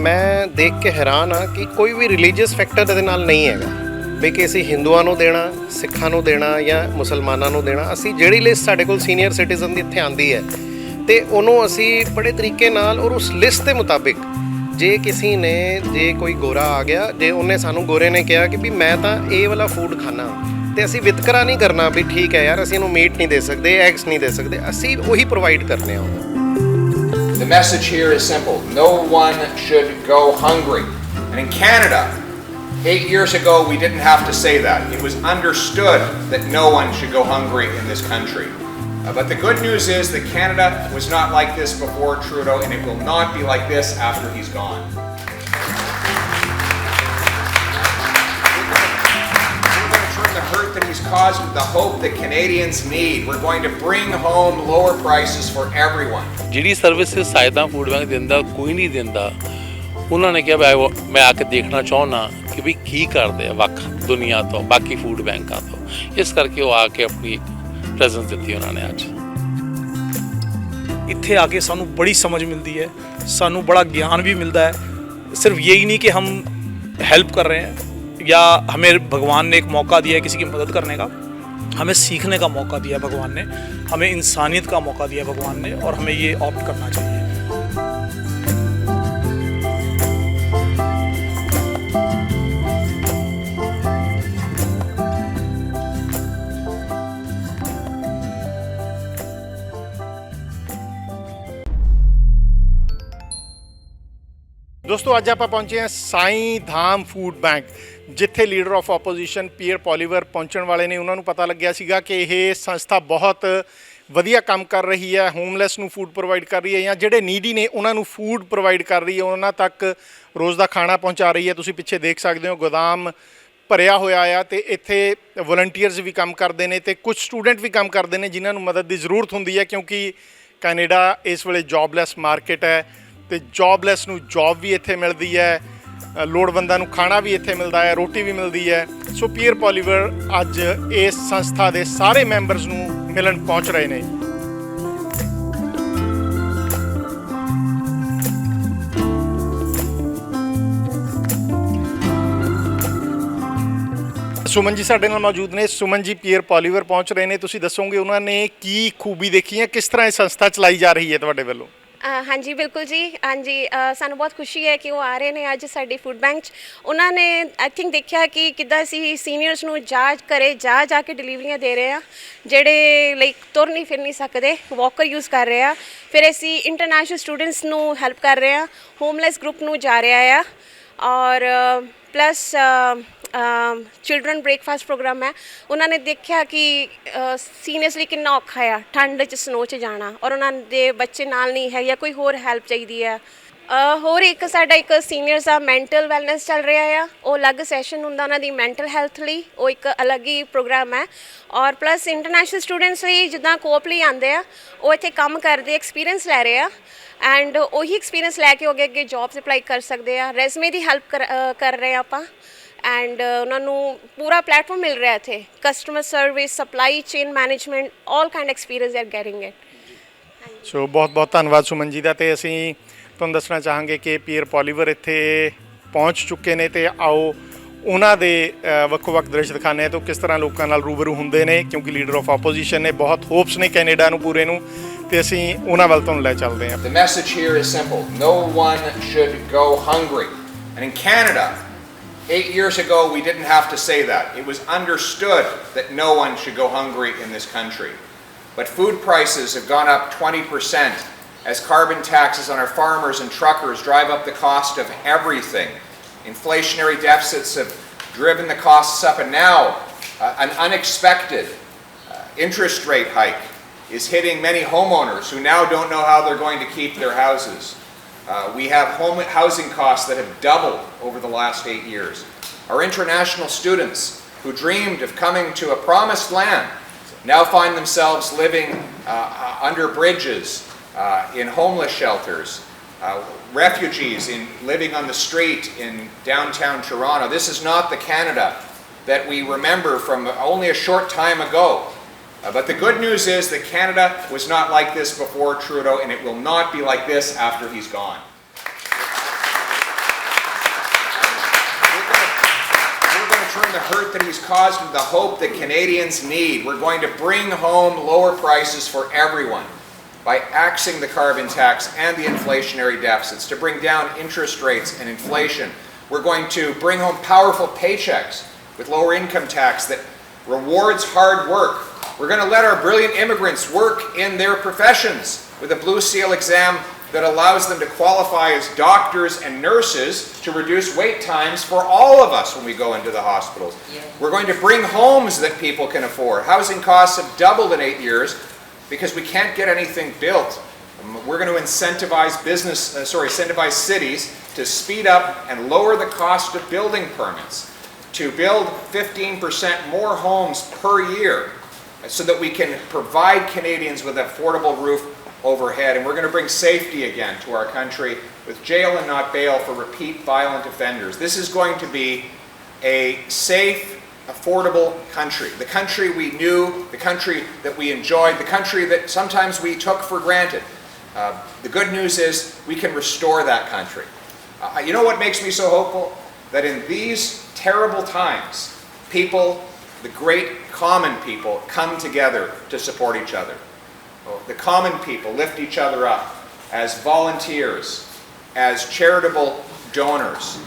ਮੈਂ ਦੇਖ ਕੇ ਹੈਰਾਨ ਹਾਂ ਕਿ ਕੋਈ ਵੀ ਰਿਲੀਜੀਅਸ ਫੈਕਟਰ ਇਹਦੇ ਨਾਲ ਨਹੀਂ ਹੈਗਾ ਵੀ ਕਿ ਅਸੀਂ ਹਿੰਦੂਆਂ ਨੂੰ ਦੇਣਾ, ਸਿੱਖਾਂ ਨੂੰ ਦੇਣਾ ਜਾਂ ਮੁਸਲਮਾਨਾਂ ਨੂੰ ਦੇਣਾ। ਅਸੀਂ ਜਿਹੜੀ ਲਿਸਟ ਸਾਡੇ ਕੋਲ ਸੀਨੀਅਰ ਸਿਟੀਜ਼ਨ ਦੀ ਇੱਥੇ ਆਉਂਦੀ ਹੈ ਤੇ ਉਹਨੂੰ ਅਸੀਂ ਬੜੇ ਤਰੀਕੇ ਨਾਲ ਔਰ ਉਸ ਲਿਸਟ ਦੇ ਮੁਤਾਬਿਕ ਜੇ ਕਿਸੇ ਨੇ ਜੇ ਕੋਈ ਗੋਰਾ ਆ ਗਿਆ, ਜੇ ਉਹਨੇ ਸਾਨੂੰ ਗੋਰੇ ਨੇ ਕਿਹਾ ਕਿ ਵੀ ਮੈਂ ਤਾਂ ਇਹ ਵਾਲਾ ਫੂਡ ਖਾਣਾ ਤੇ ਅਸੀਂ ਵਿਤਕਰਾ ਨਹੀਂ ਕਰਨਾ ਵੀ ਠੀਕ ਹੈ ਯਾਰ ਅਸੀਂ ਇਹਨੂੰ ਮੀਟ ਨਹੀਂ ਦੇ ਸਕਦੇ, ਐਗਸ ਨਹੀਂ ਦੇ ਸਕਦੇ, ਅਸੀਂ ਉਹੀ ਪ੍ਰੋਵਾਈਡ ਕਰਨੇ ਆ। The message here is simple. No one should go hungry. And in Canada, 8 years ago, we didn't have to say that. It was understood that no one should go hungry in this country. But the good news is that Canada was not like this before Trudeau, and it will not be like this after he's gone. The hurt that he's caused with the hope that Canadians need. We're going to bring home lower prices for everyone. ਜਿਹੜੀ services ਸਹਾਇਤਾ food bank ਦਿੰਦਾ ਕੋਈ ਨਹੀਂ ਦਿੰਦਾ। ਉਹਨਾਂ ਨੇ ਕਿਹਾ ਮੈਂ ਆ ਕੇ ਦੇਖਣਾ ਚਾਹੁੰਦਾ ਕਿ ਵੀ ਕੀ ਕਰਦੇ ਆ ਵੱਖ ਦੁਨੀਆ ਤੋਂ, ਬਾਕੀ ਫੂਡ ਬੈਂਕਾਂ ਤੋਂ। ਇਸ ਕਰਕੇ ਉਹ ਆ ਕੇ ਆਪਣੀ ਪ੍ਰੈਜ਼ੈਂਸ ਦਿੱਤੀ ਉਹਨਾਂ ਨੇ ਅੱਜ। ਇੱਥੇ ਆ ਕੇ ਸਾਨੂੰ ਬੜੀ ਸਮਝ ਮਿਲਦੀ है, ਸਾਨੂੰ बड़ा ज्ञान भी मिलता है। सिर्फ यही नहीं कि हम हेल्प कर रहे हैं या हमें भगवान ने एक मौका दिया है किसी की मदद करने का, हमें सीखने का मौका दिया भगवान ने, हमें इंसानियत का मौका दिया भगवान ने, और हमें ये ऑप्ट करना चाहिए। ਦੋਸਤੋ ਅੱਜ ਆਪਾਂ ਪਹੁੰਚੇ ਹਾਂ ਸਾਈਂ ਧਾਮ ਫੂਡ ਬੈਂਕ, ਜਿੱਥੇ leader of opposition Pierre Poilievre ਪਹੁੰਚਣ ਵਾਲੇ ਨੇ। ਉਹਨਾਂ ਨੂੰ ਪਤਾ ਲੱਗਿਆ ਸੀਗਾ ਕਿ ਇਹ ਸੰਸਥਾ ਬਹੁਤ ਵਧੀਆ ਕੰਮ ਕਰ ਰਹੀ ਹੈ, ਹੋਮਲੈਸ ਨੂੰ ਫੂਡ ਪ੍ਰੋਵਾਈਡ ਕਰ ਰਹੀ ਹੈ ਜਾਂ ਜਿਹੜੇ ਨੀਡੀ ਨੇ ਉਹਨਾਂ ਨੂੰ ਫੂਡ ਪ੍ਰੋਵਾਈਡ ਕਰ ਰਹੀ ਹੈ, ਉਹਨਾਂ ਤੱਕ ਰੋਜ਼ ਦਾ ਖਾਣਾ ਪਹੁੰਚਾ ਰਹੀ ਹੈ। ਤੁਸੀਂ ਪਿੱਛੇ ਦੇਖ ਸਕਦੇ ਹੋ ਗੋਦਾਮ ਭਰਿਆ ਹੋਇਆ ਆ ਤੇ ਇੱਥੇ ਵਲੰਟੀਅਰਸ ਵੀ ਕੰਮ ਕਰਦੇ ਨੇ ਤੇ ਕੁਝ ਸਟੂਡੈਂਟ ਵੀ ਕੰਮ ਕਰਦੇ ਨੇ ਜਿਨ੍ਹਾਂ ਨੂੰ ਮਦਦ ਦੀ ਜ਼ਰੂਰਤ ਹੁੰਦੀ ਹੈ, ਕਿਉਂਕਿ ਕੈਨੇਡਾ ਇਸ ਵੇਲੇ ਜੋਬਲੈਸ ਮਾਰਕੀਟ ਹੈ ਤੇ ਜੋਬਲੈਸ ਨੂੰ ਜੋਬ ਵੀ ਇੱਥੇ ਮਿਲਦੀ ਹੈ, ਲੋੜਵੰਦਾਂ ਨੂੰ ਖਾਣਾ ਵੀ ਇੱਥੇ ਮਿਲਦਾ ਹੈ, ਰੋਟੀ ਵੀ ਮਿਲਦੀ ਹੈ। ਸੋ ਪੀਅਰ ਪੋਲੀਵਰ ਅੱਜ ਇਸ ਸੰਸਥਾ ਦੇ ਸਾਰੇ ਮੈਂਬਰਸ ਨੂੰ ਮਿਲਣ ਪਹੁੰਚ ਰਹੇ ਨੇ। ਸੁਮਨ ਜੀ ਸਾਡੇ ਨਾਲ ਮੌਜੂਦ ਨੇ। ਸੁਮਨ ਜੀ ਪੀਅਰ ਪੋਲੀਵਰ ਪਹੁੰਚ ਰਹੇ ਨੇ, ਤੁਸੀਂ ਦੱਸੋਗੇ ਉਹਨਾਂ ਨੇ ਕੀ ਖੂਬੀ ਦੇਖੀ ਹੈ, ਕਿਸ ਤਰ੍ਹਾਂ ਇਹ ਸੰਸਥਾ ਚਲਾਈ ਜਾ ਰਹੀ ਹੈ ਤੁਹਾਡੇ ਵੱਲੋਂ? ਹਾਂਜੀ ਬਿਲਕੁਲ ਜੀ, ਹਾਂਜੀ ਸਾਨੂੰ ਬਹੁਤ ਖੁਸ਼ੀ ਹੈ ਕਿ ਉਹ ਆ ਰਹੇ ਨੇ ਅੱਜ ਸਾਡੀ ਫੂਡ ਬੈਂਕ 'ਚ। ਉਹਨਾਂ ਨੇ ਆਈ ਥਿੰਕ ਦੇਖਿਆ ਕਿ ਕਿੱਦਾਂ ਅਸੀਂ ਸੀਨੀਅਰਸ ਨੂੰ ਜਾ ਕੇ ਡਿਲੀਵਰੀਆਂ ਦੇ ਰਹੇ ਹਾਂ, ਜਿਹੜੇ ਲਾਈਕ ਤੁਰ ਨਹੀਂ ਫਿਰ ਨਹੀਂ ਸਕਦੇ, ਵਾਕਰ ਯੂਜ਼ ਕਰ ਰਹੇ ਆ। ਫਿਰ ਅਸੀਂ ਇੰਟਰਨੈਸ਼ਨਲ ਸਟੂਡੈਂਟਸ ਨੂੰ ਹੈਲਪ ਕਰ ਰਹੇ ਹਾਂ, ਹੋਮਲੈਸ ਗਰੁੱਪ ਨੂੰ ਜਾ ਰਿਹਾ ਆ, ਔਰ ਪਲੱਸ ਚਿਲਡਰਨ ਬ੍ਰੇਕਫਾਸਟ ਪ੍ਰੋਗਰਾਮ ਹੈ। ਉਹਨਾਂ ਨੇ ਦੇਖਿਆ ਕਿ ਸੀਨੀਅਰਸ ਲਈ ਕਿੰਨਾ ਔਖਾ ਆ ਠੰਡ 'ਚ ਸਨੋ 'ਚ ਜਾਣਾ, ਔਰ ਉਹਨਾਂ ਦੇ ਬੱਚੇ ਨਾਲ ਨਹੀਂ ਹੈ ਜਾਂ ਕੋਈ ਹੋਰ ਹੈਲਪ ਚਾਹੀਦੀ ਹੈ। ਹੋਰ ਇੱਕ ਸਾਡਾ ਇੱਕ ਸੀਨੀਅਰਸ ਦਾ ਮੈਂਟਲ ਵੈਲਨੈਸ ਚੱਲ ਰਿਹਾ ਆ, ਉਹ ਅਲੱਗ ਸੈਸ਼ਨ ਹੁੰਦਾ ਉਹਨਾਂ ਦੀ ਮੈਂਟਲ ਹੈਲਥ ਲਈ, ਉਹ ਇੱਕ ਅਲੱਗ ਹੀ ਪ੍ਰੋਗਰਾਮ ਹੈ। ਔਰ ਪਲੱਸ ਇੰਟਰਨੈਸ਼ਨਲ ਸਟੂਡੈਂਟਸ ਲਈ ਜਿੱਦਾਂ ਕੋਪ ਲਈ ਆਉਂਦੇ ਆ, ਉਹ ਇੱਥੇ ਕੰਮ ਕਰਦੇ ਐਕਸਪੀਰੀਅੰਸ ਲੈ ਰਹੇ ਆ, ਐਂਡ ਉਹੀ ਐਕਸਪੀਰੀਅੰਸ ਲੈ ਕੇ ਅੱਗੇ ਜੋਬਸ ਅਪਲਾਈ ਕਰ ਸਕਦੇ ਆ। ਰੈਜ਼ਮੇ ਦੀ ਹੈਲਪ ਕਰ ਰਹੇ ਆ ਆਪਾਂ, ਐਂਡ ਉਹਨਾਂ ਨੂੰ ਪੂਰਾ ਪਲੇਟਫਾਰਮ ਮਿਲ ਰਿਹਾ ਇੱਥੇ, customer service, supply chain management, all kind experience they are getting it. So ਬਹੁਤ ਬਹੁਤ ਧੰਨਵਾਦ ਸੁਮਨ ਜੀ ਦਾ। ਤੇ ਅਸੀਂ ਤੁਹਾਨੂੰ ਦੱਸਣਾ ਚਾਹਾਂਗੇ ਕਿ ਪੀਅਰ ਪੋਲੀਵਰ ਇੱਥੇ ਪਹੁੰਚ ਚੁੱਕੇ ਨੇ ਤੇ ਆਓ ਉਹਨਾਂ ਦੇ ਵੱਖੋ ਵੱਖ ਦ੍ਰਿਸ਼ ਦਿਖਾਉਂਦੇ ਹਾਂ ਤੋਂ ਕਿਸ ਤਰ੍ਹਾਂ ਲੋਕਾਂ ਨਾਲ ਰੂਬਰੂ ਹੁੰਦੇ ਨੇ, ਕਿਉਂਕਿ ਲੀਡਰ ਆਫ ਆਪੋਜੀਸ਼ਨ ਨੇ ਬਹੁਤ ਹੋਪਸ ਨੇ ਕੈਨੇਡਾ ਨੂੰ ਪੂਰੇ ਨੂੰ, ਤੇ ਅਸੀਂ ਉਹਨਾਂ ਵੱਲ ਤੁਹਾਨੂੰ ਲੈ ਚੱਲਦੇ ਹਾਂ। The message here is simple. No one should go hungry. And in Canada, 8 years ago, we didn't have to say that. It was understood that no one should go hungry in this country. But food prices have gone up 20% as carbon taxes on our farmers and truckers drive up the cost of everything. Inflationary deficits have driven the costs up, and now an unexpected interest rate hike is hitting many homeowners who now don't know how they're going to keep their houses. We have housing costs that have doubled over the last 8 years. Our international students who dreamed of coming to a promised land now find themselves living under bridges, in homeless shelters, refugees living on the street in downtown Toronto. This is not the Canada that we remember from only a short time ago. But the good news is that Canada was not like this before Trudeau, and it will not be like this after he's gone. hurt that he's caused and the hope that Canadians need. We're going to bring home lower prices for everyone by axing the carbon tax and the inflationary deficits to bring down interest rates and inflation. We're going to bring home powerful paychecks with lower income tax that rewards hard work. We're going to let our brilliant immigrants work in their professions with a Blue Seal exam that allows them to qualify as doctors and nurses to reduce wait times for all of us when we go into the hospitals. We're going to bring homes that people can afford. Housing costs have doubled in 8 years because we can't get anything built. We're going to incentivize incentivize cities to speed up and lower the cost of building permits, to build 15% more homes per year so that we can provide Canadians with an affordable roof overhead. And we're going to bring safety again to our country with jail and not bail for repeat violent offenders. This is going to be a safe, affordable country. The country we knew, the country that we enjoyed, the country that sometimes we took for granted. The good news is we can restore that country. You know what makes me so hopeful? That in these terrible times, people, the great common people, come together to support each other. The common people lift each other up as volunteers, as charitable donors,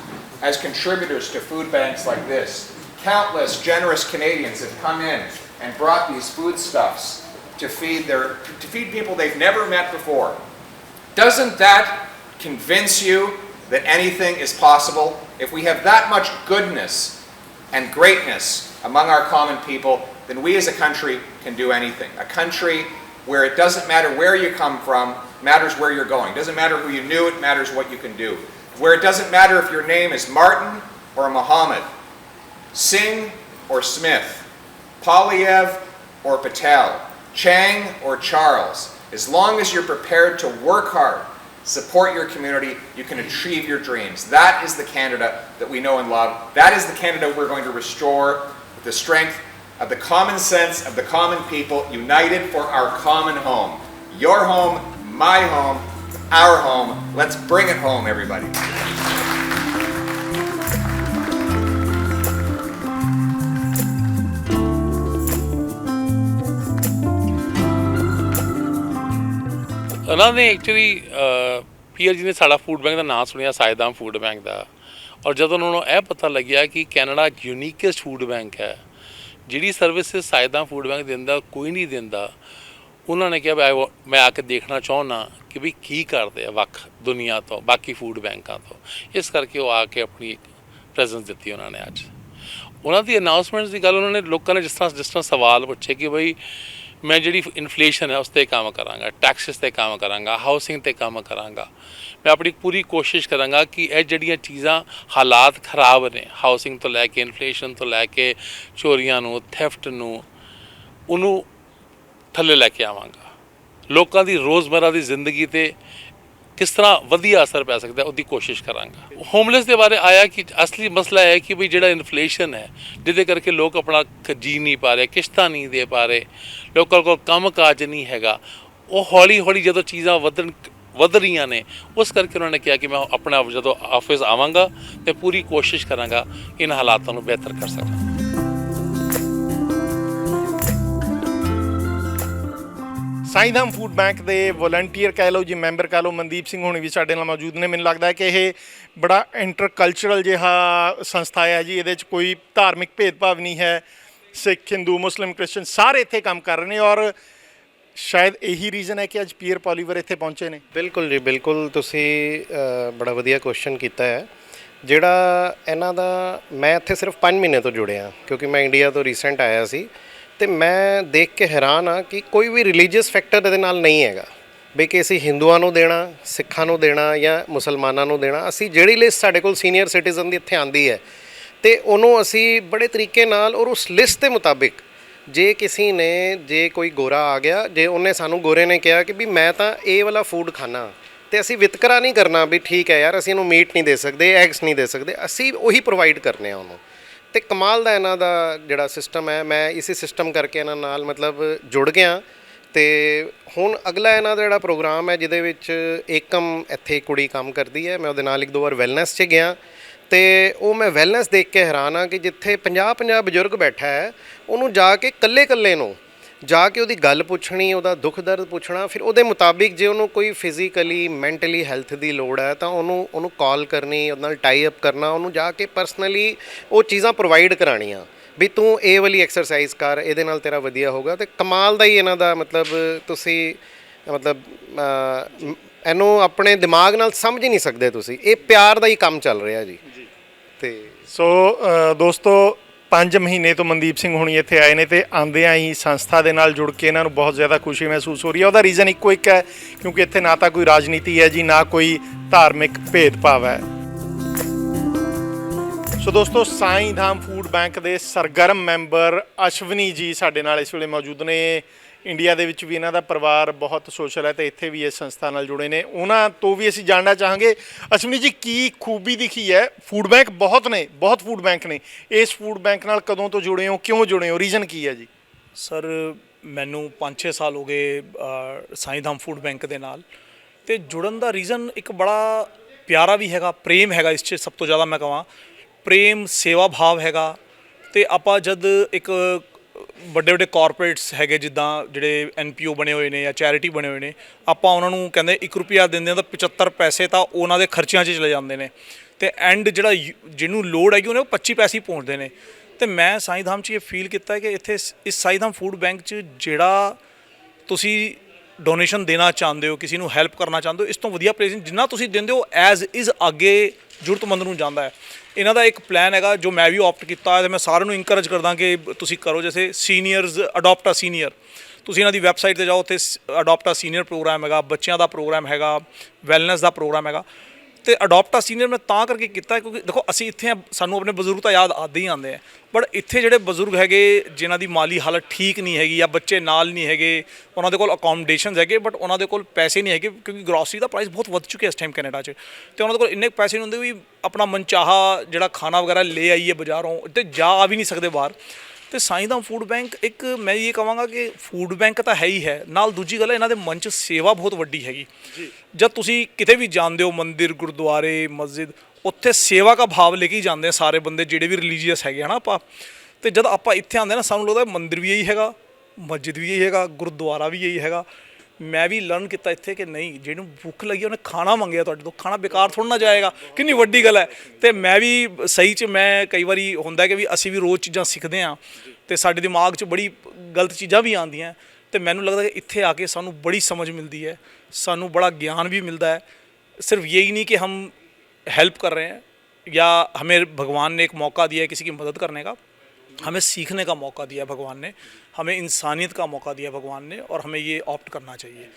as contributors to food banks like this. Countless generous Canadians have come in and brought these foodstuffs to feed people they've never met before. Doesn't that convince you that anything is possible? If we have that much goodness and greatness among our common people, then we as a country can do anything. A country where it doesn't matter where you come from, matters where you're going. It doesn't matter who you knew, it matters what you can do. Where it doesn't matter if your name is Martin or Mohammed, Singh or Smith, Polyev or Patel, Chang or Charles. As long as you're prepared to work hard, support your community, you can achieve your dreams. That is the Canada that we know and love. That is the Canada we're going to restore with the strength of the common sense of the common people united for our common home. Your home, my home, our home. Let's bring it home, everybody. ਉਹਨਾਂ ਨੇ actually PR ਜੀ ਨੇ ਸਾਡਾ food bank ਦਾ ਨਾਮ ਸੁਣਿਆ, ਸਾਇਦਾਮ food bank ਦਾ, ਔਰ ਜਦੋਂ ਉਹਨਾਂ ਨੂੰ ਇਹ ਪਤਾ ਲੱਗਿਆ ਕਿ ਕੈਨੇਡਾ ਇੱਕ ਯੂਨੀਕੈਸਟ ਫੂਡ ਬੈਂਕ ਹੈ, ਜਿਹੜੀ ਸਰਵਿਸਿਜ਼ ਸਾਇਦਾਮ ਫੂਡ ਬੈਂਕ ਦਿੰਦਾ ਕੋਈ ਨਹੀਂ ਦਿੰਦਾ, ਉਹਨਾਂ ਨੇ ਕਿਹਾ ਵੀ ਮੈਂ ਆ ਕੇ ਦੇਖਣਾ ਚਾਹੁੰਦਾ ਕਿ ਵੀ ਕੀ ਕਰਦੇ ਆ ਵੱਖ ਦੁਨੀਆ ਤੋਂ, ਬਾਕੀ ਫੂਡ ਬੈਂਕਾਂ ਤੋਂ। ਇਸ ਕਰਕੇ ਉਹ ਆ ਕੇ ਆਪਣੀ ਪ੍ਰੈਜ਼ੈਂਸ ਦਿੱਤੀ ਉਹਨਾਂ ਨੇ ਅੱਜ। ਉਹਨਾਂ ਦੀ ਅਨਾਊਂਸਮੈਂਟਸ ਦੀ ਗੱਲ ਉਹਨਾਂ ਨੇ ਲੋਕਾਂ ਨੇ ਜਿਸ ਤਰ੍ਹਾਂ ਸਵਾਲ ਪੁੱਛੇ ਕਿ ਬਈ ਮੈਂ ਜਿਹੜੀ ਇਨਫਲੇਸ਼ਨ ਹੈ ਉਸ 'ਤੇ ਕੰਮ ਕਰਾਂਗਾ, ਟੈਕਸਿਸ 'ਤੇ ਕੰਮ ਕਰਾਂਗਾ, ਹਾਊਸਿੰਗ 'ਤੇ ਕੰਮ ਕਰਾਂਗਾ, ਮੈਂ ਆਪਣੀ ਪੂਰੀ ਕੋਸ਼ਿਸ਼ ਕਰਾਂਗਾ ਕਿ ਇਹ ਜਿਹੜੀਆਂ ਚੀਜ਼ਾਂ ਹਾਲਾਤ ਖਰਾਬ ਨੇ, ਹਾਊਸਿੰਗ ਤੋਂ ਲੈ ਕੇ ਇਨਫਲੇਸ਼ਨ ਤੋਂ ਲੈ ਕੇ ਚੋਰੀਆਂ ਨੂੰ, ਥੈਫਟ ਨੂੰ, ਉਹਨੂੰ ਥੱਲੇ ਲੈ ਕੇ ਆਵਾਂਗਾ। ਲੋਕਾਂ ਦੀ ਰੋਜ਼ਮਰਾ ਦੀ ਜ਼ਿੰਦਗੀ 'ਤੇ ਕਿਸ ਤਰ੍ਹਾਂ ਵਧੀਆ ਅਸਰ ਪੈ ਸਕਦਾ ਉਹਦੀ ਕੋਸ਼ਿਸ਼ ਕਰਾਂਗਾ। ਹੋਮਲੈਸ ਦੇ ਬਾਰੇ ਆਇਆ ਕਿ ਅਸਲੀ ਮਸਲਾ ਹੈ ਕਿ ਵੀ ਜਿਹੜਾ ਇਨਫਲੇਸ਼ਨ ਹੈ ਜਿਹਦੇ ਕਰਕੇ ਲੋਕ ਆਪਣਾ ਜੀ ਨਹੀਂ ਪਾ ਰਹੇ, ਕਿਸ਼ਤਾਂ ਨਹੀਂ ਦੇ ਪਾ ਰਹੇ, ਲੋਕਾਂ ਕੋਲ ਕੰਮ ਕਾਜ ਨਹੀਂ ਹੈਗਾ, ਉਹ ਹੌਲੀ ਹੌਲੀ ਜਦੋਂ ਚੀਜ਼ਾਂ ਵੱਧ ਰਹੀਆਂ ਨੇ ਉਸ ਕਰਕੇ ਉਹਨਾਂ ਨੇ ਕਿਹਾ ਕਿ ਮੈਂ ਆਪਣਾ ਜਦੋਂ ਆਫਿਸ ਆਵਾਂਗਾ ਅਤੇ ਪੂਰੀ ਕੋਸ਼ਿਸ਼ ਕਰਾਂਗਾ ਇਹਨਾਂ ਹਾਲਾਤਾਂ ਨੂੰ ਬਿਹਤਰ ਕਰ ਸਕਾਂ। ਸਾਈਂਧਾਮ ਫੂਡ ਬੈਂਕ ਦੇ ਵੋਲੰਟੀਅਰ ਕਹਿ ਲਓ ਜੀ, ਮੈਂਬਰ ਕਹਿ ਲਓ, ਮਨਦੀਪ ਸਿੰਘ ਹੁਣੀ ਵੀ ਸਾਡੇ ਨਾਲ ਮੌਜੂਦ ਨੇ। ਮੈਨੂੰ ਲੱਗਦਾ ਹੈ ਕਿ ਇਹ ਬੜਾ ਇੰਟਰਕਲਚਰਲ ਜਿਹਾ ਸੰਸਥਾ ਹੈ ਜੀ, ਇਹਦੇ 'ਚ ਕੋਈ ਧਾਰਮਿਕ ਭੇਦਭਾਵ ਨਹੀਂ ਹੈ, ਸਿੱਖ, ਹਿੰਦੂ, ਮੁਸਲਿਮ, ਕ੍ਰਿਸਚਨ ਸਾਰੇ ਇੱਥੇ ਕੰਮ ਕਰ ਰਹੇ ਨੇ, ਔਰ ਸ਼ਾਇਦ ਇਹੀ ਰੀਜ਼ਨ ਹੈ ਕਿ ਅੱਜ ਪੀਅਰ ਪੋਲੀਵਰ ਇੱਥੇ ਪਹੁੰਚੇ ਨੇ। ਬਿਲਕੁਲ ਜੀ, ਬਿਲਕੁਲ ਤੁਸੀਂ ਬੜਾ ਵਧੀਆ ਕੁਐਸਚਨ ਕੀਤਾ ਹੈ। ਜਿਹੜਾ ਇਹਨਾਂ ਦਾ, ਮੈਂ ਇੱਥੇ ਸਿਰਫ 5 ਮਹੀਨੇ ਤੋਂ ਜੁੜਿਆ ਕਿਉਂਕਿ ਮੈਂ ਇੰਡੀਆ ਤੋਂ ਰੀਸੈਂਟ ਆਇਆ ਸੀ, ਅਤੇ ਮੈਂ ਦੇਖ ਕੇ ਹੈਰਾਨ ਹਾਂ ਕਿ ਕੋਈ ਵੀ ਰਿਲੀਜੀਅਸ ਫੈਕਟਰ ਇਹਦੇ ਨਾਲ ਨਹੀਂ ਹੈਗਾ ਬਈ ਕਿ ਅਸੀਂ ਹਿੰਦੂਆਂ ਨੂੰ ਦੇਣਾ, ਸਿੱਖਾਂ ਨੂੰ ਦੇਣਾ ਜਾਂ ਮੁਸਲਮਾਨਾਂ ਨੂੰ ਦੇਣਾ। ਅਸੀਂ ਜਿਹੜੀ ਲਿਸਟ ਸਾਡੇ ਕੋਲ ਸੀਨੀਅਰ ਸਿਟੀਜ਼ਨ ਦੀ ਇੱਥੇ ਆਉਂਦੀ ਹੈ ਅਤੇ ਉਹਨੂੰ ਅਸੀਂ ਬੜੇ ਤਰੀਕੇ ਨਾਲ ਔਰ ਉਸ ਲਿਸਟ ਦੇ ਮੁਤਾਬਿਕ, ਜੇ ਕੋਈ ਗੋਰਾ ਆ ਗਿਆ, ਜੇ ਉਹਨੇ ਸਾਨੂੰ ਗੋਰੇ ਨੇ ਕਿਹਾ ਕਿ ਵੀ ਮੈਂ ਤਾਂ ਇਹ ਵਾਲਾ ਫੂਡ ਖਾਣਾ, ਅਤੇ ਅਸੀਂ ਵਿਤਕਰਾ ਨਹੀਂ ਕਰਨਾ ਵੀ ਠੀਕ ਹੈ ਯਾਰ ਅਸੀਂ ਇਹਨੂੰ ਮੀਟ ਨਹੀਂ ਦੇ ਸਕਦੇ, ਐਗਸ ਨਹੀਂ ਦੇ ਸਕਦੇ, ਅਸੀਂ ਉਹੀ ਪ੍ਰੋਵਾਈਡ ਕਰਨੇ ਆ ਉਹਨੂੰ। ਅਤੇ ਕਮਾਲ ਦਾ ਇਹਨਾਂ ਦਾ ਜਿਹੜਾ ਸਿਸਟਮ ਹੈ, ਮੈਂ ਇਸੇ ਸਿਸਟਮ ਕਰਕੇ ਇਹਨਾਂ ਨਾਲ ਮਤਲਬ ਜੁੜ ਗਿਆ। ਅਤੇ ਹੁਣ ਅਗਲਾ ਇਹਨਾਂ ਦਾ ਜਿਹੜਾ ਪ੍ਰੋਗਰਾਮ ਹੈ ਜਿਹਦੇ ਵਿੱਚ ਏਕਮ ਇੱਥੇ ਕੁੜੀ ਕੰਮ ਕਰਦੀ ਹੈ, ਮੈਂ ਉਹਦੇ ਨਾਲ 1-2 ਵਾਰ ਵੈਲਨੈਸ 'ਚ ਗਿਆ, ਤੇ ਉਹ ਮੈਂ ਵੈਲਨੈਸ ਦੇਖ ਕੇ ਹੈਰਾਨ ਆ ਕਿ ਜਿੱਥੇ 50 ਬਜ਼ੁਰਗ ਬੈਠਾ ਹੈ, ਉਹਨੂੰ ਜਾ ਕੇ ਇਕੱਲੇ ਨੂੰ ਜਾ ਕੇ ਉਹਦੀ ਗੱਲ ਪੁੱਛਣੀ, ਉਹਦਾ ਦੁੱਖ ਦਰਦ ਪੁੱਛਣਾ, ਫਿਰ ਉਹਦੇ ਮੁਤਾਬਿਕ ਜੇ ਉਹਨੂੰ ਕੋਈ ਫਿਜ਼ੀਕਲੀ ਮੈਂਟਲੀ ਹੈਲਥ ਦੀ ਲੋੜ ਹੈ ਤਾਂ ਉਹਨੂੰ ਕਾਲ ਕਰਨੀ, ਉਹਦੇ ਨਾਲ ਟਾਈ ਅਪ ਕਰਨਾ, ਉਹਨੂੰ ਜਾ ਕੇ ਪਰਸਨਲੀ ਉਹ ਚੀਜ਼ਾਂ ਪ੍ਰੋਵਾਈਡ ਕਰਾਉਣੀਆਂ ਵੀ ਤੂੰ ਇਹ ਵਾਲੀ ਐਕਸਰਸਾਈਜ਼ ਕਰ, ਇਹਦੇ ਨਾਲ ਤੇਰਾ ਵਧੀਆ ਹੋਗਾ। ਤੇ ਕਮਾਲ ਦਾ ਹੀ ਇਹਨਾਂ ਦਾ ਮਤਲਬ ਤੁਸੀਂ ਇਹਨੂੰ ਆਪਣੇ ਦਿਮਾਗ ਨਾਲ ਸਮਝ ਹੀ ਨਹੀਂ ਸਕਦੇ ਤੁਸੀਂ, ਇਹ ਪਿਆਰ ਦਾ ਹੀ ਕੰਮ ਚੱਲ ਰਿਹਾ ਜੀ। ਤੇ ਸੋ ਦੋਸਤੋ 5 ਮਹੀਨੇ ਤੋਂ ਮਨਦੀਪ ਸਿੰਘ ਹੁਣੀ ਇੱਥੇ ਆਏ ਨੇ ਤੇ ਆਉਂਦਿਆਂ ਹੀ ਸੰਸਥਾ ਦੇ ਨਾਲ ਜੁੜ ਕੇ ਇਹਨਾਂ ਨੂੰ ਬਹੁਤ ਜ਼ਿਆਦਾ ਖੁਸ਼ੀ ਮਹਿਸੂਸ ਹੋ ਰਹੀ ਹੈ। ਉਹਦਾ ਰੀਜ਼ਨ ਇੱਕੋ ਇੱਕ ਹੈ, ਕਿਉਂਕਿ ਇੱਥੇ ਨਾ ਤਾਂ ਕੋਈ ਰਾਜਨੀਤੀ ਹੈ ਜੀ, ਨਾ ਕੋਈ ਧਾਰਮਿਕ ਭੇਦਭਾਵ ਹੈ। ਸੋ ਦੋਸਤੋ ਸਾਈਂ ਧਾਮ ਫੂਡ ਬੈਂਕ ਦੇ ਸਰਗਰਮ ਮੈਂਬਰ ਅਸ਼ਵਨੀ ਜੀ ਸਾਡੇ ਨਾਲ ਇਸ ਵੇਲੇ ਮੌਜੂਦ ਨੇ। ਇੰਡੀਆ ਦੇ ਵਿੱਚ ਵੀ ਇਹਨਾਂ ਦਾ ਪਰਿਵਾਰ ਬਹੁਤ ਸੋਸ਼ਲ ਹੈ ਤੇ ਇੱਥੇ ਵੀ ਇਸ ਸੰਸਥਾ ਨਾਲ ਜੁੜੇ ਨੇ। ਉਹਨਾਂ ਤੋਂ ਵੀ ਅਸੀਂ ਜਾਣਨਾ ਚਾਹਾਂਗੇ, ਅਸ਼ਵਨੀ ਜੀ ਕੀ ਖੂਬੀ ਦਿਖੀ ਹੈ? ਫੂਡ ਬੈਂਕ ਬਹੁਤ ਨੇ, ਬਹੁਤ ਫੂਡ ਬੈਂਕ ਨੇ, ਇਸ ਫੂਡ ਬੈਂਕ ਨਾਲ ਕਦੋਂ ਤੋਂ ਜੁੜੇ ਹੋ, ਕਿਉਂ ਜੁੜੇ ਹੋ, ਰੀਜ਼ਨ ਕੀ ਹੈ ਜੀ? ਸਰ ਮੈਨੂੰ 5-6 ਸਾਲ ਹੋ ਗਏ ਸਾਈਂ ਧਾਮ ਫੂਡ ਬੈਂਕ ਦੇ ਨਾਲ, ਤੇ ਜੁੜਨ ਦਾ ਰੀਜ਼ਨ ਇੱਕ ਬੜਾ ਪਿਆਰਾ ਵੀ ਹੈਗਾ, ਪ੍ਰੇਮ ਹੈਗਾ ਇਸ 'ਚ। ਸਭ ਤੋਂ ਜ਼ਿਆਦਾ ਮੈਂ ਕਹਾਂ ਪ੍ਰੇਮ, ਸੇਵਾ ਭਾਵ ਹੈਗਾ। ਤੇ ਆਪਾਂ ਜਦ ਇੱਕ ਵੱਡੇ ਕਾਰਪੋਰੇਟਸ ਹੈਗੇ, ਜਿੱਦਾਂ ਜਿਹੜੇ NPO ਬਣੇ ਹੋਏ ਨੇ ਜਾਂ ਚੈਰਿਟੀ ਬਣੇ ਹੋਏ ਨੇ, ਆਪਾਂ ਉਹਨਾਂ ਨੂੰ ਕਹਿੰਦੇ 1 ਰੁਪਿਆ ਦਿੰਦੇ ਹਾਂ ਤਾਂ 75 ਪੈਸੇ ਤਾਂ ਉਹਨਾਂ ਦੇ ਖਰਚਿਆਂ 'ਚ ਚਲੇ ਜਾਂਦੇ ਨੇ, ਤੇ ਐਂਡ ਜਿਹੜਾ ਜਿਹਨੂੰ ਲੋੜ ਹੈਗੀ ਉਹਨੇ ਉਹ 25 ਪੈਸੇ ਹੀ ਪਹੁੰਚਦੇ ਨੇ। ਤੇ ਮੈਂ ਸਾਈਂ ਧਾਮ 'ਚ ਇਹ ਫੀਲ ਕੀਤਾ ਕਿ ਇੱਥੇ ਇਸ ਸਾਈਂ ਧਾਮ ਫੂਡ ਬੈਂਕ 'ਚ ਜਿਹੜਾ ਤੁਸੀਂ ਡੋਨੇਸ਼ਨ ਦੇਣਾ ਚਾਹੁੰਦੇ ਹੋ, ਕਿਸੇ ਨੂੰ ਹੈਲਪ ਕਰਨਾ ਚਾਹੁੰਦੇ ਹੋ, ਇਸ ਤੋਂ ਵਧੀਆ ਪਲੇਸ ਜਿੰਨਾ ਤੁਸੀਂ ਦਿੰਦੇ ਹੋ ਐਜ਼ ਇਜ਼ ਅੱਗੇ ਜ਼ਰੂਰਤਮੰਦ ਨੂੰ ਜਾਂਦਾ ਹੈ। ਇਹਨਾਂ ਦਾ ਇੱਕ ਪਲਾਨ ਹੈਗਾ ਜੋ ਮੈਂ ਵੀ ਆਪਟ ਕੀਤਾ ਹੈ, ਤੇ ਮੈਂ ਸਾਰਿਆਂ ਨੂੰ ਇਨਕਰੇਜ ਕਰਦਾ ਕਿ ਤੁਸੀਂ ਕਰੋ। ਜੈਸੇ ਸੀਨੀਅਰਸ ਅਡੋਪਟ ਅ ਸੀਨੀਅਰ, ਤੁਸੀਂ ਇਹਨਾਂ ਦੀ ਵੈਬਸਾਈਟ 'ਤੇ ਜਾਓ, ਉੱਥੇ ਅਡੋਪਟ ਅ ਸੀਨੀਅਰ ਪ੍ਰੋਗਰਾਮ ਹੈਗਾ, ਬੱਚਿਆਂ ਦਾ ਪ੍ਰੋਗਰਾਮ ਹੈਗਾ, ਵੈਲਨੈਸ ਦਾ ਪ੍ਰੋਗਰਾਮ ਹੈਗਾ। ਤੇ ਅਡੋਪਟ ਅ ਸੀਨੀਅਰ ਮੈਂ ਤਾਂ ਕਰਕੇ ਕੀਤਾ ਕਿਉਂਕਿ ਦੇਖੋ ਅਸੀਂ ਇੱਥੇ ਸਾਨੂੰ ਆਪਣੇ ਬਜ਼ੁਰਗ ਤਾਂ ਯਾਦ ਆਉਂਦੇ ਹੀ ਆਉਂਦੇ ਆ, ਬਟ ਇੱਥੇ ਜਿਹੜੇ ਬਜ਼ੁਰਗ ਹੈਗੇ ਜਿਨ੍ਹਾਂ ਦੀ ਮਾਲੀ ਹਾਲਤ ਠੀਕ ਨਹੀਂ ਹੈਗੀ ਜਾਂ ਬੱਚੇ ਨਾਲ ਨਹੀਂ ਹੈਗੇ, ਉਹਨਾਂ ਦੇ ਕੋਲ ਅਕੋਮੋਡੇਸ਼ਨਸ ਹੈਗੇ ਬਟ ਉਹਨਾਂ ਦੇ ਕੋਲ ਪੈਸੇ ਨਹੀਂ ਹੈਗੇ, ਕਿਉਂਕਿ ਗਰੋਸਰੀ ਦਾ ਪ੍ਰਾਈਸ ਬਹੁਤ ਵੱਧ ਚੁੱਕਿਆ ਇਸ ਟਾਈਮ ਕੈਨੇਡਾ 'ਚ, ਤੇ ਉਹਨਾਂ ਦੇ ਕੋਲ ਇੰਨੇ ਪੈਸੇ ਨਹੀਂ ਹੁੰਦੇ ਵੀ ਆਪਣਾ ਮਨਚਾਹਾ ਜਿਹੜਾ ਖਾਣਾ ਵਗੈਰਾ ਲੈ ਆਈਏ ਬਾਜ਼ਾਰੋਂ, ਤੇ ਜਾ ਆ ਵੀ ਨਹੀਂ ਸਕਦੇ ਬਾਹਰ। ਤੇ ਸਾਈਂ ਧਾਮ ਫੂਡ ਬੈਂਕ ਇੱਕ ਮੈਂ ਇਹ ਕਹਾਂਗਾ ਕਿ ਫੂਡ ਬੈਂਕ ਤਾਂ ਹੈ ਹੀ ਹੈ, ਨਾਲ ਦੂਜੀ ਗੱਲ ਇਹਨਾਂ ਦੇ ਮਨ 'ਚ ਸੇਵਾ ਬਹੁਤ ਵੱਡੀ ਹੈਗੀ। ਜਦ ਤੁਸੀਂ ਕਿਤੇ ਵੀ ਜਾਂਦੇ ਹੋ, ਮੰਦਿਰ, ਗੁਰਦੁਆਰੇ, ਮਸਜਿਦ, ਉੱਥੇ ਸੇਵਾ ਦਾ ਭਾਵ ਲੈ ਕੇ ਹੀ ਜਾਂਦੇ ਆ ਸਾਰੇ ਬੰਦੇ ਜਿਹੜੇ ਵੀ ਰਿਲੀਜੀਅਸ ਹੈਗੇ ਹਨ ਆਪਾਂ। ਤੇ ਜਦ ਆਪਾਂ ਇੱਥੇ ਆਉਂਦੇ ਨਾ ਸਾਨੂੰ ਲੱਗਦਾ ਮੰਦਿਰ ਵੀ ਇਹੀ ਹੈਗਾ, ਮਸਜਿਦ ਵੀ ਇਹੀ ਹੈਗਾ, ਗੁਰਦੁਆਰਾ ਵੀ ਇਹੀ ਹੈਗਾ। ਮੈਂ ਵੀ ਲਰਨ ਕੀਤਾ ਇੱਥੇ ਕਿ ਨਹੀਂ, ਜਿਹਨੂੰ ਭੁੱਖ ਲੱਗੀ ਉਹਨੇ ਖਾਣਾ ਮੰਗਿਆ ਤੁਹਾਡੇ ਤੋਂ, ਖਾਣਾ ਬੇਕਾਰ ਥੋੜ੍ਹਾ ਨਾ ਜਾਏਗਾ, ਕਿੰਨੀ ਵੱਡੀ ਗੱਲ ਹੈ। ਤੇ ਮੈਂ ਵੀ ਸਹੀ 'ਚ ਮੈਂ ਕਈ ਵਾਰੀ ਹੁੰਦਾ ਕਿ ਵੀ ਅਸੀਂ ਵੀ ਰੋਜ਼ ਚੀਜ਼ਾਂ ਸਿੱਖਦੇ ਹਾਂ ਤੇ ਸਾਡੇ ਦਿਮਾਗ 'ਚ ਬੜੀ ਗਲਤ ਚੀਜ਼ਾਂ ਵੀ ਆਉਂਦੀਆਂ, ਤੇ ਮੈਨੂੰ ਲੱਗਦਾ ਕਿ ਇੱਥੇ ਆ ਕੇ ਸਾਨੂੰ ਬੜੀ ਸਮਝ ਮਿਲਦੀ ਹੈ, ਸਾਨੂੰ बड़ा ज्ञान भी मिलता है। सिर्फ यही नहीं कि हम हेल्प कर रहे हैं या हमें भगवान ने एक मौका दिया है किसी की मदद करने का, हमें सीखने का मौका दिया है भगवान ने, हमें इंसानियत का मौका दिया भगवान ने, और हमें ये ऑप्ट करना चाहिए।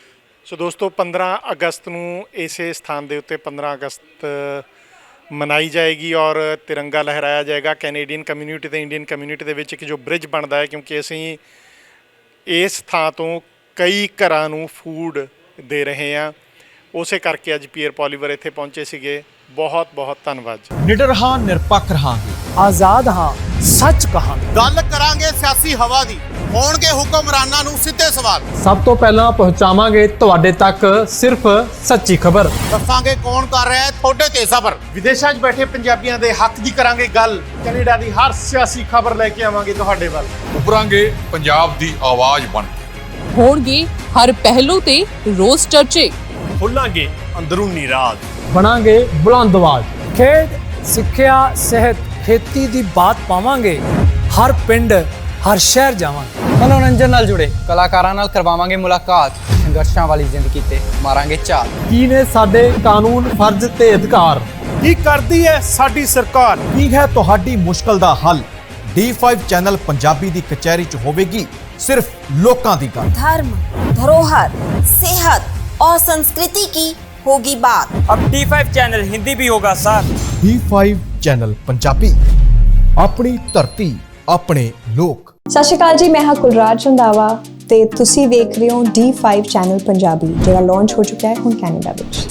ਸੋ ਦੋਸਤੋ 15 ਅਗਸਤ ਨੂੰ ਇਸੇ ਸਥਾਨ ਦੇ ਉੱਤੇ 15 ਅਗਸਤ ਮਨਾਈ ਜਾਏਗੀ ਔਰ ਤਿਰੰਗਾ ਲਹਿਰਾਇਆ ਜਾਏਗਾ। ਕੈਨੇਡੀਅਨ ਕਮਿਊਨਿਟੀ ਤੇ ਇੰਡੀਅਨ ਕਮਿਊਨਿਟੀ ਦੇ ਵਿੱਚ ਇੱਕ ਜੋ ਬ੍ਰਿਜ ਬਣਦਾ ਹੈ, ਕਿਉਂਕਿ ਅਸੀਂ ਇਸ ਥਾਂ ਤੋਂ ਕਈ ਘਰਾਂ ਨੂੰ ਫੂਡ ਦੇ ਰਹੇ ਹਾਂ, ਉਸੇ ਕਰਕੇ ਅੱਜ ਪੀਅਰ ਪੋਲੀਵਰ ਇੱਥੇ ਪਹੁੰਚੇ ਸੀਗੇ। ਬਹੁਤ ਬਹੁਤ ਧੰਨਵਾਦ ਜੀ। ਨਿਡਰ ਹਾਂ, ਨਿਰਪੱਖ ਰਹਾਂਗੇ, ਆਜ਼ਾਦ ਹਾਂ, ਸੱਚ ਕਹਾਂਗੇ, ਗੱਲ ਕਰਾਂਗੇ ਸਿਆਸੀ ਹਵਾ ਦੀ, ਹੋਣਗੇ ਹੁਕਮਰਾਨਾਂ ਨੂੰ ਸਿੱਧੇ ਸਵਾਲ, ਸਭ ਤੋਂ ਪਹਿਲਾਂ ਪਹੁੰਚਾਵਾਂਗੇ ਤੁਹਾਡੇ ਤੱਕ ਸਿਰਫ ਸੱਚੀ ਖਬਰ, ਦੱਸਾਂਗੇ ਕੌਣ ਕਰ ਰਿਹਾ ਹੈ ਤੁਹਾਡੇ ਤੇ ਸਬਰ, ਵਿਦੇਸ਼ਾਂ 'ਚ ਬੈਠੇ ਪੰਜਾਬੀਆਂ ਦੇ ਹੱਕ ਦੀ ਕਰਾਂਗੇ ਗੱਲ, ਕੈਨੇਡਾ ਦੀ ਹਰ ਸਿਆਸੀ ਖਬਰ ਲੈ ਕੇ ਆਵਾਂਗੇ ਤੁਹਾਡੇ ਵੱਲ, ਉਭਰਾਂਗੇ ਪੰਜਾਬ ਦੀ ਆਵਾਜ਼ ਬਣ ਕੇ, ਹੋਣਗੇ ਹਰ ਪਹਿਲੂ ਤੇ ਰੋਜ਼ ਚਰਚੇ, ਖੋਲਾਂਗੇ ਅੰਦਰੂਨੀ ਰਾਜ, ਬਣਾਂਗੇ ਬੁਲੰਦ ਆਵਾਜ਼, ਖੇਡ, ਸਿੱਖਿਆ, ਸਿਹਤ, ਖੇਤੀ ਦੀ ਬਾਤ ਪਾਵਾਂਗੇ, ਹਰ ਪਿੰਡ ਹਰ ਸ਼ਹਿਰ ਜਾਵਾਂਗੇ, ਮਨੋਰੰਜਨ ਨਾਲ ਜੁੜੇ ਕਲਾਕਾਰਾਂ ਨਾਲ ਕਰਵਾਵਾਂਗੇ ਮੁਲਾਕਾਤ, ਸੰਘਰਸ਼ਾਂ ਵਾਲੀ ਜ਼ਿੰਦਗੀ ਤੇ ਮਾਰਾਂਗੇ ਝਾਤ, ਕੀ ਨੇ ਸਾਡੇ ਕਾਨੂੰਨ, ਫਰਜ਼ ਤੇ ਅਧਿਕਾਰ, ਕੀ ਕਰਦੀ ਹੈ ਸਾਡੀ ਸਰਕਾਰ, ਕੀ ਹੈ ਤੁਹਾਡੀ ਮੁਸ਼ਕਲ ਦਾ ਹੱਲ। D5 ਚੈਨਲ ਪੰਜਾਬੀ ਦੀ ਕਚਹਿਰੀ 'ਚ ਹੋਵੇਗੀ सिर्फ लोकां दी गल, धर्म, धरोहर, सेहत और संस्कृति की होगी बात। अब D5 चैनल हिंदी भी होगा सर। D5 चैनल पंजाबी, अपनी धरती अपने लोक। सत श्री अकाल जी, मैं हाँ कुलराज रंधावा ते तुसी देख रहे हो D5 चैनल पंजाबी, जो लॉन्च हो चुका है हुण कैनेडा विच।